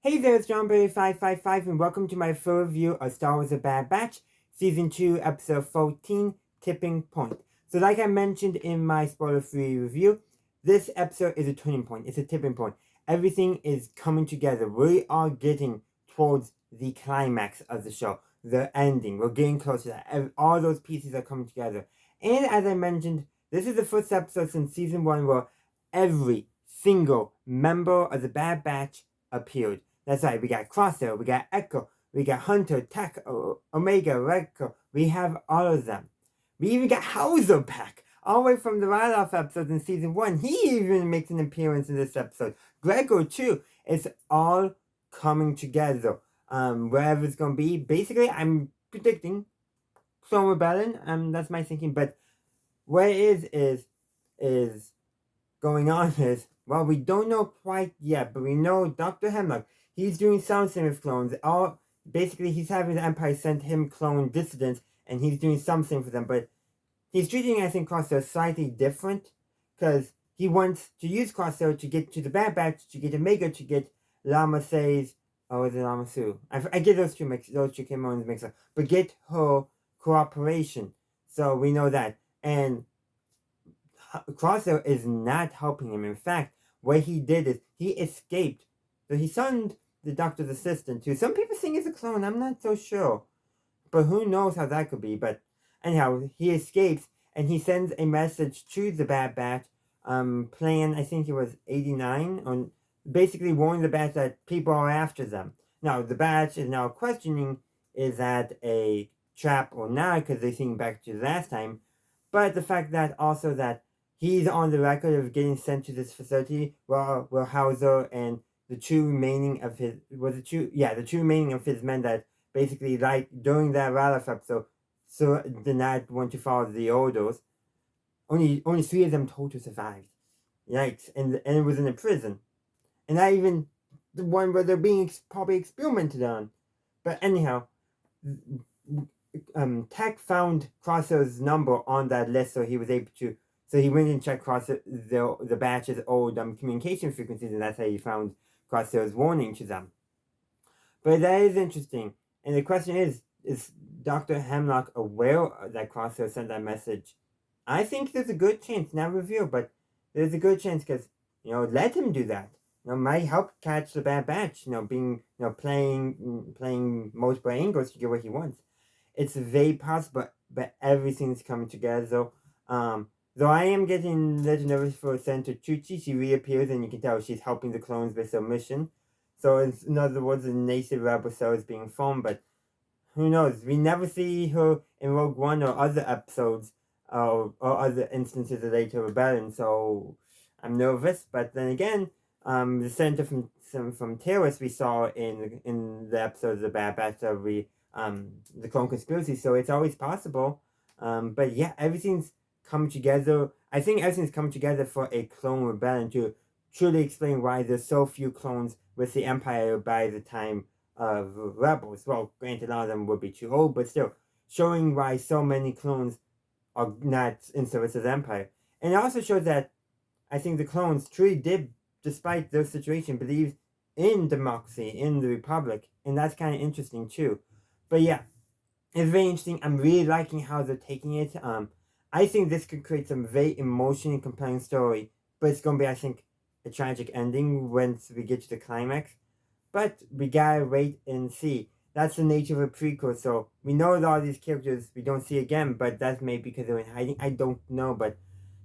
Hey there, it's JohnBerry555 and welcome to my full review of Star Wars The Bad Batch, Season 2, Episode 14, Tipping Point. So like I mentioned in my spoiler-free review, this episode is a turning point. It's a tipping point. Everything is coming together. We are getting towards the climax of the show, the ending. We're getting closer to that. All those pieces are coming together. And as I mentioned, this is the first episode since Season 1 where every single member of the Bad Batch appeared. That's right, we got Crosshair, we got Echo, we got Hunter, Tech, Omega, Redco. We have all of them. We even got Hauser back, all the way from the write-off episode in Season 1. He even makes an appearance in this episode. Gregor, too. It's all coming together. Wherever it's going to be. Basically, I'm predicting Clone Rebellion. That's my thinking. But what it is going on is, well, we don't know quite yet, but we know Dr. Hemlock, he's doing something with clones. Basically, he's having the Empire send him clone dissidents, and he's doing something for them. But he's treating, I think, Crosshair slightly different, because he wants to use Crosshair to get to the Bad Batch, to get Omega, to get Lama Say's, or is it Lama Sue? I get those two Kimons mixed up. But get her cooperation. So we know that. And Crosshair is not helping him. In fact, what he did is he escaped. So he summoned the doctor's assistant, who some people think is a clone. I'm not so sure. But who knows how that could be. But anyhow, he escapes and he sends a message to the Bad Batch, plan, I think it was 89, on basically warning the Batch that people are after them. Now, the Batch is now questioning, is that a trap or not, because they think back to last time. But the fact that also that he's on the record of getting sent to this facility where Hauser and the two remaining of his men that basically, like during that Ralph episode, so did not want to follow the orders. Only 3 of them total survived. Yikes! And it was in a prison, and not even the one where they're being probably experimented on. But anyhow, Tech found Crosshair's number on that list, so he was able to. So he went and checked the Batch's old communication frequencies, and that's how he found Crosshair's warning to them. But that is interesting. And the question is Dr. Hemlock aware that Crosshair sent that message? I think there's a good chance, not revealed, but there's a good chance because, let him do that. Might help catch the Bad Batch, playing multiple angles to get what he wants. It's very possible, but everything's coming together. Though I am getting a little nervous for Senator Chuchi. She reappears and you can tell she's helping the clones with their mission. So in other words, the native rebel cell is being formed, but who knows? We never see her in Rogue One or other episodes or other instances of later rebellion, so I'm nervous. But then again, the senator from Terrace we saw in the episodes of the Bad Batch of the Clone Conspiracy, so it's always possible. But yeah, everything's come together. I think everything's come together for a clone rebellion to truly explain why there's so few clones with the Empire by the time of Rebels. Well, granted, a lot of them would be too old, but still, showing why so many clones are not in service of the Empire. And it also shows that I think the clones truly did, despite their situation, believe in democracy, in the Republic, and that's kind of interesting too. But yeah, it's very interesting. I'm really liking how they're taking it. I think this could create some very emotionally compelling story, but it's going to be, I think, a tragic ending once we get to the climax. But we gotta wait and see. That's the nature of a prequel, so we know a lot of these characters we don't see again, but that's maybe because they're in hiding. I don't know, but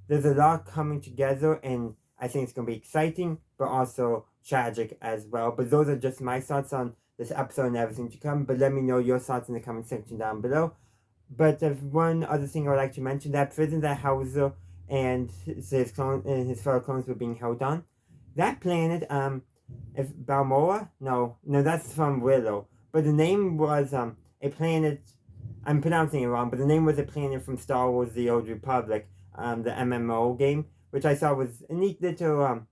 there's a lot coming together, and I think it's going to be exciting, but also tragic as well. But those are just my thoughts on this episode and everything to come. But let me know your thoughts in the comment section down below. But there's one other thing I would like to mention, that prison that Hauser and his fellow clones were being held on. That planet, if Balmora? No, that's from Willow. But the name was a planet, I'm pronouncing it wrong, but the name was a planet from Star Wars The Old Republic, the MMO game, which I thought was a neat little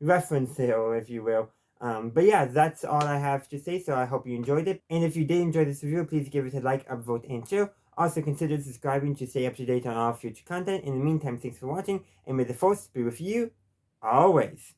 reference there, if you will. But yeah, that's all I have to say, so I hope you enjoyed it. And if you did enjoy this review, please give it a like, upvote, and share. Also consider subscribing to stay up to date on all future content. In the meantime, thanks for watching, and may the Force be with you always.